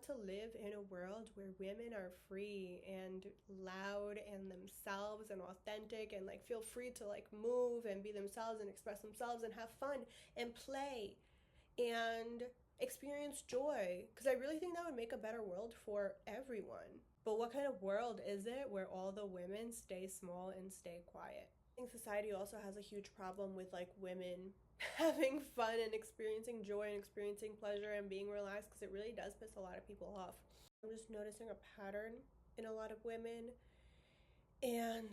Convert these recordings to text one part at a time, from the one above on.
to live in a world where women are free and loud and themselves and authentic and like feel free to like move and be themselves and express themselves and have fun and play and experience joy, because I really think that would make a better world for everyone. But what kind of world is it where all the women stay small and stay quiet? I think society also has a huge problem with like women having fun and experiencing joy and experiencing pleasure and being relaxed, because it really does piss a lot of people off. I'm just noticing a pattern in a lot of women, and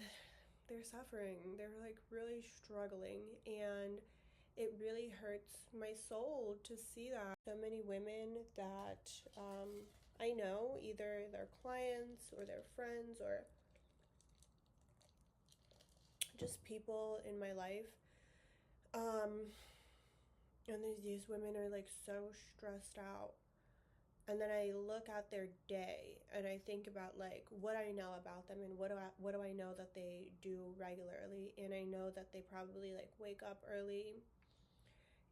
they're suffering. They're like really struggling, and it really hurts my soul to see that. So many women that I know, either their clients or their friends or just people in my life, um, and these women are like so stressed out. And then I look at their day and I think about like what I know about them and what do I know that they do regularly. And I know that they probably like wake up early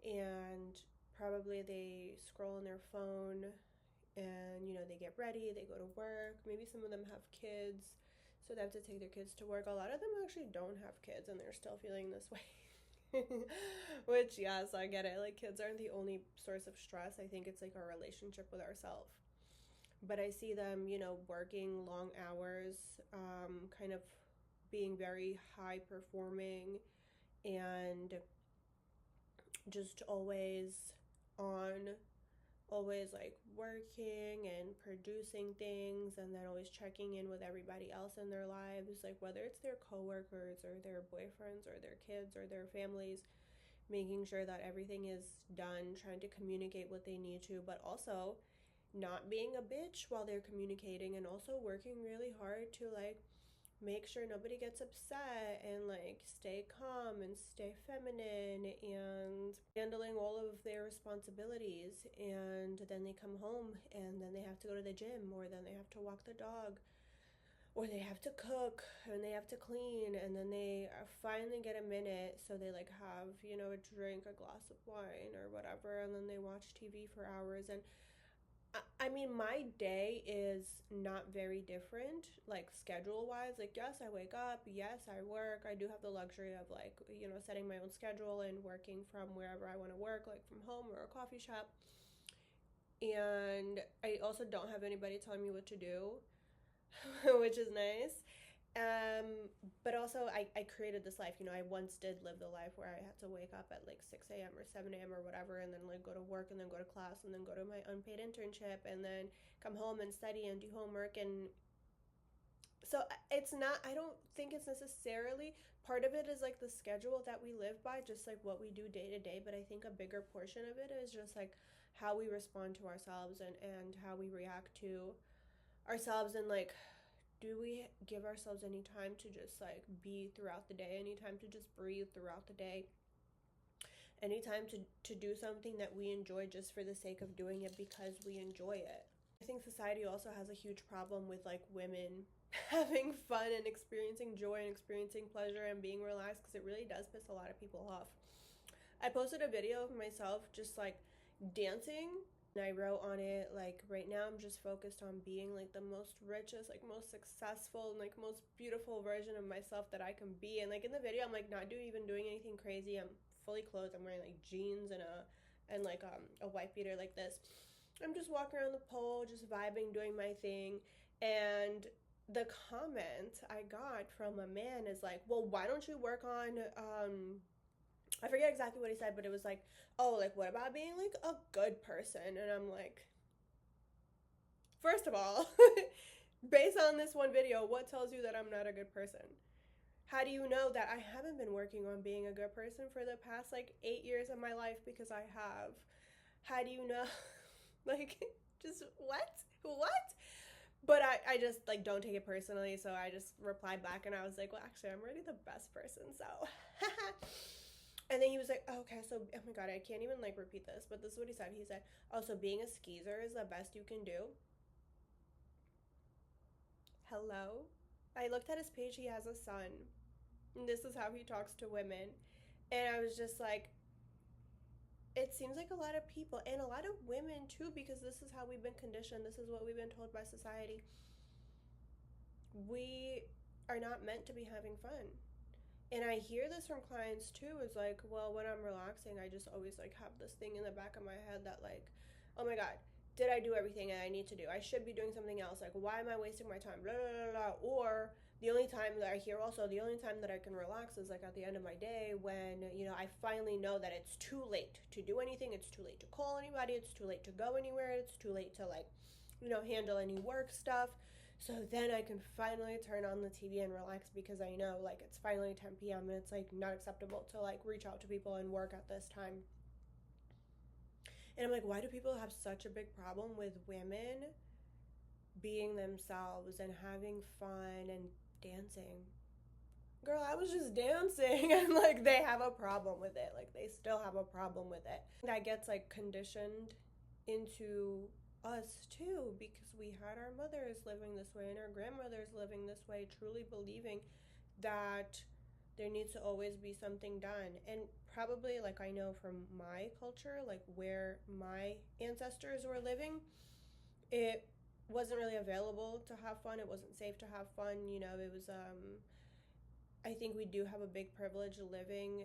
and probably they scroll on their phone, and they get ready, they go to work. Maybe some of them have kids, so they have to take their kids to work. A lot of them actually don't have kids and they're still feeling this way. Which, yes, I get it. Like, kids aren't the only source of stress. I think it's like our relationship with ourselves. But I see them, working long hours, kind of being very high performing, and just always on, always like working and producing things, and then always checking in with everybody else in their lives, like whether it's their coworkers or their boyfriends or their kids or their families, making sure that everything is done, trying to communicate what they need to, but also not being a bitch while they're communicating, and also working really hard to like make sure nobody gets upset and like stay calm and stay feminine and handling all of their responsibilities. And then they come home and then they have to go to the gym, or then they have to walk the dog, or they have to cook and they have to clean, and then they finally get a minute, so they like have a drink, a glass of wine or whatever, and then they watch TV for hours. And I mean, my day is not very different, like schedule wise. Like, yes, I wake up, yes, I work. I do have the luxury of like, setting my own schedule and working from wherever I want to work, like from home or a coffee shop. And I also don't have anybody telling me what to do, which is nice. Um, but also, I created this life. I once did live the life where I had to wake up at like 6 a.m. or 7 a.m. or whatever, and then like go to work and then go to class and then go to my unpaid internship and then come home and study and do homework. And so it's not, I don't think it's necessarily, part of it is like the schedule that we live by, just like what we do day to day. But I think a bigger portion of it is just like how we respond to ourselves, and how we react to ourselves, and like, do we give ourselves any time to just like be throughout the day, any time to just breathe throughout the day, any time to do something that we enjoy just for the sake of doing it because we enjoy it. I think society also has a huge problem with like women having fun and experiencing joy and experiencing pleasure and being relaxed, because it really does piss a lot of people off. I posted a video of myself just like dancing, and I wrote on it like, right now I'm just focused on being like the most richest, like most successful and like most beautiful version of myself that I can be. And like in the video I'm like not even doing anything crazy. I'm fully clothed. I'm wearing like jeans and a white beater like this. I'm just walking around the pole, just vibing, doing my thing. And the comment I got from a man is like, well, why don't you work on I forget exactly what he said, but it was like, oh, like, what about being like a good person? And I'm like, first of all, based on this one video, what tells you that I'm not a good person? How do you know that I haven't been working on being a good person for the past like 8 years of my life? Because I have. How do you know? Like, just what? What? But I just like don't take it personally, so I just replied back and I was like, well, actually, I'm already the best person, so. And then he was like, oh, okay, so, oh my god, I can't even like repeat this, but this is what he said. He said, oh, so being a skeezer is the best you can do? Hello? I looked at his page, he has a son. And this is how he talks to women. And I was just like, it seems like a lot of people and a lot of women too, because this is how we've been conditioned, this is what we've been told by society. We are not meant to be having fun. And I hear this from clients too, is like, well, when I'm relaxing, I just always like have this thing in the back of my head that like, oh my god, did I do everything I need to do? I should be doing something else. Like, why am I wasting my time? Blah blah blah blah. Or the only time that I hear also, the only time that I can relax is like at the end of my day when, you know, I finally know that it's too late to do anything, it's too late to call anybody, it's too late to go anywhere, it's too late to like, you know, handle any work stuff. So then I can finally turn on the TV and relax because I know like it's finally 10 p.m. and it's like not acceptable to like reach out to people and work at this time. And I'm like, why do people have such a big problem with women being themselves and having fun and dancing? Girl, I was just dancing and like they have a problem with it. Like they still have a problem with it. That gets like conditioned into us too, because we had our mothers living this way and our grandmothers living this way, truly believing that there needs to always be something done. And probably, like, I know from my culture, like where my ancestors were living, it wasn't really available to have fun. It wasn't safe to have fun. You know, it was I think we do have a big privilege living,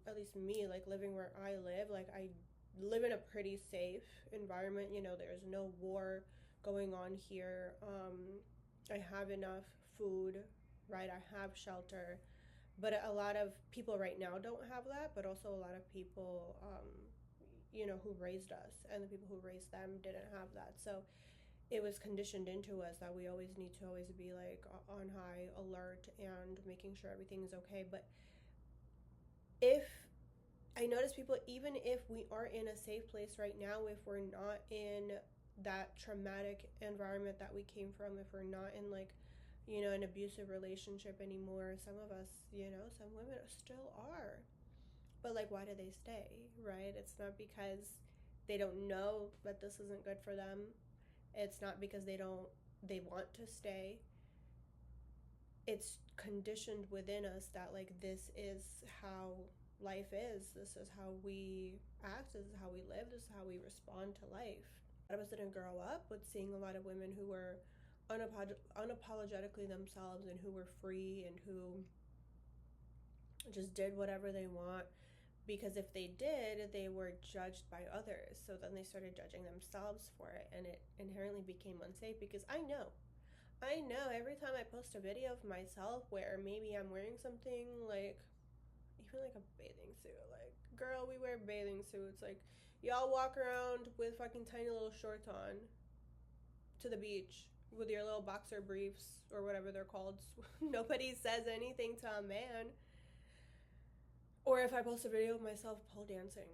at least me, like living where I live. Like I live in a pretty safe environment. You know, there's no war going on here. I have enough food, right? I have shelter. But a lot of people right now don't have that, but also a lot of people, you know, who raised us and the people who raised them didn't have that. So it was conditioned into us that we always need to always be like on high alert and making sure everything is okay. But if I notice people, even if we are in a safe place right now, if we're not in that traumatic environment that we came from, if we're not in like, you know, an abusive relationship anymore, some of us, you know, some women still are. But like, why do they stay, right? It's not because they don't know that this isn't good for them. It's not because they want to stay. It's conditioned within us that like this is how life is. This is how we act. This is how we live. This is how we respond to life. A lot of us didn't grow up with seeing a lot of women who were unapologetically themselves and who were free and who just did whatever they want, because if they did, they were judged by others. So then they started judging themselves for it, and it inherently became unsafe. Because I know every time I post a video of myself where maybe I'm wearing something like, even like a bathing suit, like, girl, we wear bathing suits. Like, y'all walk around with fucking tiny little shorts on to the beach with your little boxer briefs or whatever they're called. Nobody says anything to a man. Or if I post a video of myself pole dancing,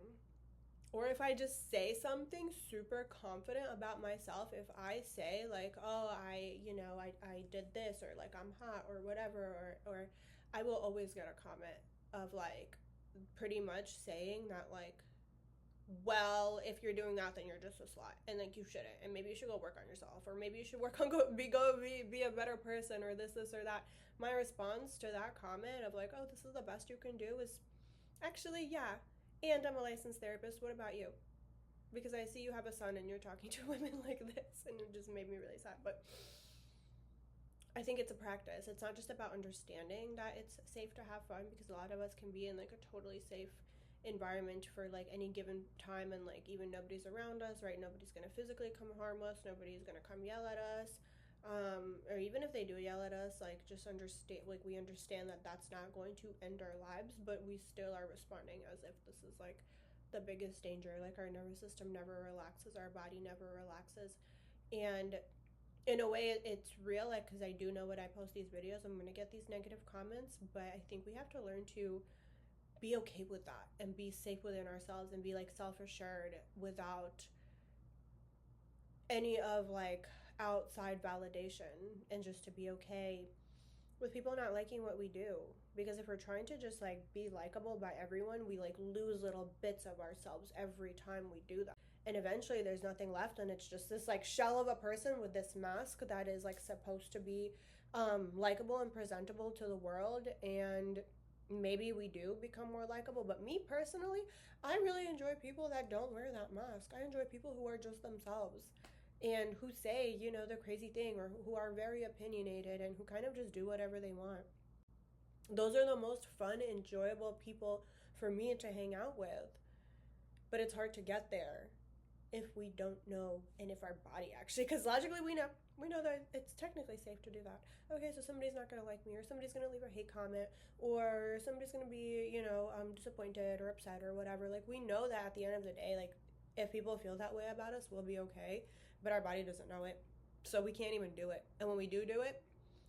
or if I just say something super confident about myself, if I say like, oh, I did this, or like I'm hot or whatever, or I will always get a comment of like pretty much saying that like, well, if you're doing that, then you're just a slut, and like you shouldn't, and maybe you should go work on yourself, or maybe you should work on be a better person, or this or that. My response to that comment of like, oh, this is the best you can do is actually, yeah, and I'm a licensed therapist. What about you? Because I see you have a son and you're talking to women like this, and it just made me really sad. But I think it's a practice. It's not just about understanding that it's safe to have fun, because a lot of us can be in like a totally safe environment for like any given time, and like even nobody's around us, right? Nobody's gonna physically come harm us, nobody's gonna come yell at us, or even if they do yell at us, like just understand, like we understand that that's not going to end our lives, but we still are responding as if this is like the biggest danger. Like our nervous system never relaxes, our body never relaxes. And in a way it's real, like, because I do know when I post these videos I'm going to get these negative comments, but I think we have to learn to be okay with that and be safe within ourselves and be like self-assured without any of like outside validation, and just to be okay with people not liking what we do. Because if we're trying to just like be likable by everyone, we like lose little bits of ourselves every time we do that, and eventually there's nothing left, and it's just this like shell of a person with this mask that is like supposed to be likable and presentable to the world. And maybe we do become more likable. But me personally, I really enjoy people that don't wear that mask. I enjoy people who are just themselves and who say, you know, the crazy thing, or who are very opinionated and who kind of just do whatever they want. Those are the most fun, enjoyable people for me to hang out with. But it's hard to get there if we don't know, and if our body actually, because logically we know that it's technically safe to do that. Okay, so somebody's not going to like me, or somebody's going to leave a hate comment, or somebody's going to be, you know, disappointed or upset or whatever. Like, we know that at the end of the day, like, if people feel that way about us, we'll be okay, but our body doesn't know it, so we can't even do it. And when we do it,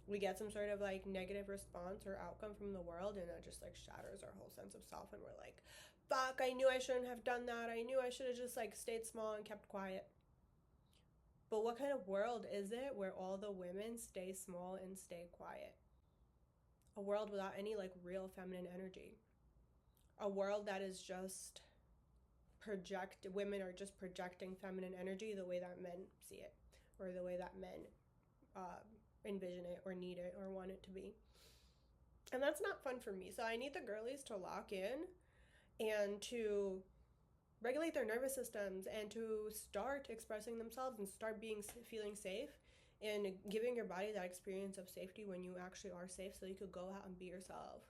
we get some sort of like negative response or outcome from the world, and it just like shatters our whole sense of self, and we're like, fuck, I knew I shouldn't have done that. I knew I should have just like stayed small and kept quiet. But what kind of world is it where all the women stay small and stay quiet? A world without any like real feminine energy. A world that is just women are just projecting feminine energy the way that men see it, or the way that men uh, envision it or need it or want it to be. And that's not fun for me. So I need the girlies to lock in and to regulate their nervous systems and to start expressing themselves and start feeling safe, and giving your body that experience of safety when you actually are safe, so you could go out and be yourself.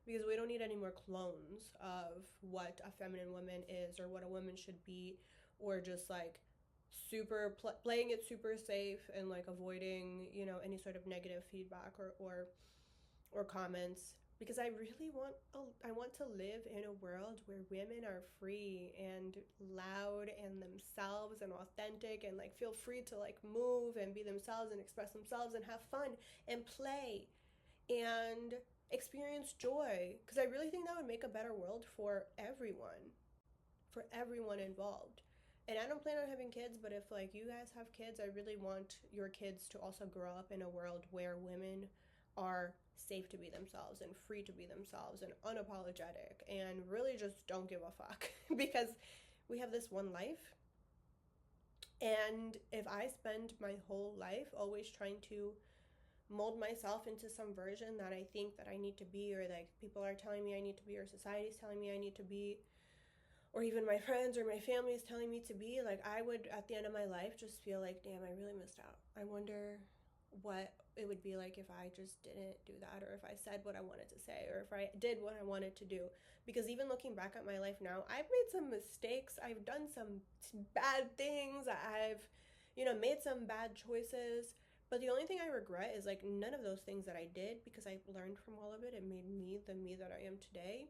Because we don't need any more clones of what a feminine woman is or what a woman should be, or just like playing it super safe and like avoiding, you know, any sort of negative feedback or comments. Because I want to live in a world where women are free and loud and themselves and authentic, and like feel free to like move and be themselves and express themselves and have fun and play and experience joy. Because I really think that would make a better world for everyone involved. And I don't plan on having kids, but if like you guys have kids, I really want your kids to also grow up in a world where women are safe to be themselves and free to be themselves and unapologetic and really just don't give a fuck. Because we have this one life, and if I spend my whole life always trying to mold myself into some version that I think that I need to be, or like people are telling me I need to be, or society's telling me I need to be, or even my friends or my family is telling me to be, like, I would at the end of my life just feel like, damn, I really missed out. I wonder what it would be like if I just didn't do that, or if I said what I wanted to say, or if I did what I wanted to do. Because even looking back at my life now, I've made some mistakes, I've done some bad things, I've, you know, made some bad choices. But the only thing I regret is like none of those things that I did, because I learned from all of it. It made me the me that I am today.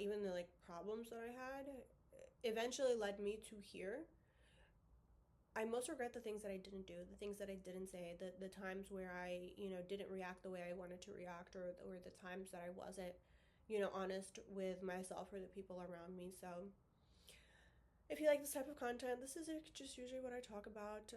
Even the like problems that I had eventually led me to here. I most regret the things that I didn't do, the things that I didn't say, the times where I, you know, didn't react the way I wanted to react, or the times that I wasn't, you know, honest with myself or the people around me. So if you like this type of content, this is just usually what I talk about.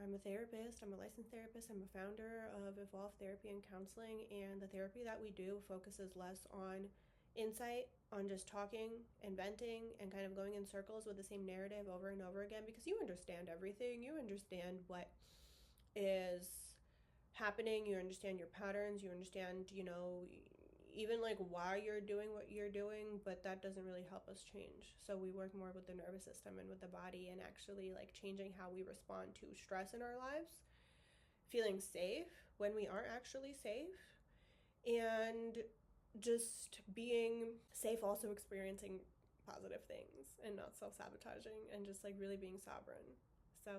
I'm a therapist, I'm a licensed therapist, I'm a founder of Evolve Therapy and Counseling, and the therapy that we do focuses less on insight, on just talking and venting and kind of going in circles with the same narrative over and over again, because you understand everything. You understand what is happening, you understand your patterns, you understand, you know, even like why you're doing what you're doing, but that doesn't really help us change. So we work more with the nervous system and with the body, and actually like changing how we respond to stress in our lives, feeling safe when we aren't actually safe, and just being safe, also experiencing positive things and not self-sabotaging, and just like really being sovereign. So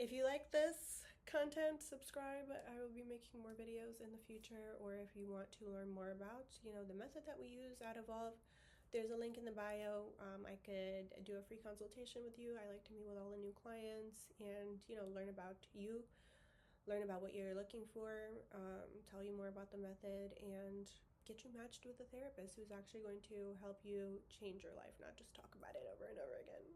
if you like this content, subscribe. I will be making more videos in the future. Or if you want to learn more about, you know, the method that we use at Evolve, there's a link in the bio. I could do a free consultation with you. I like to meet with all the new clients and, you know, learn about you, learn about what you're looking for, tell you more about the method, and get you matched with a therapist who's actually going to help you change your life, not just talk about it over and over again.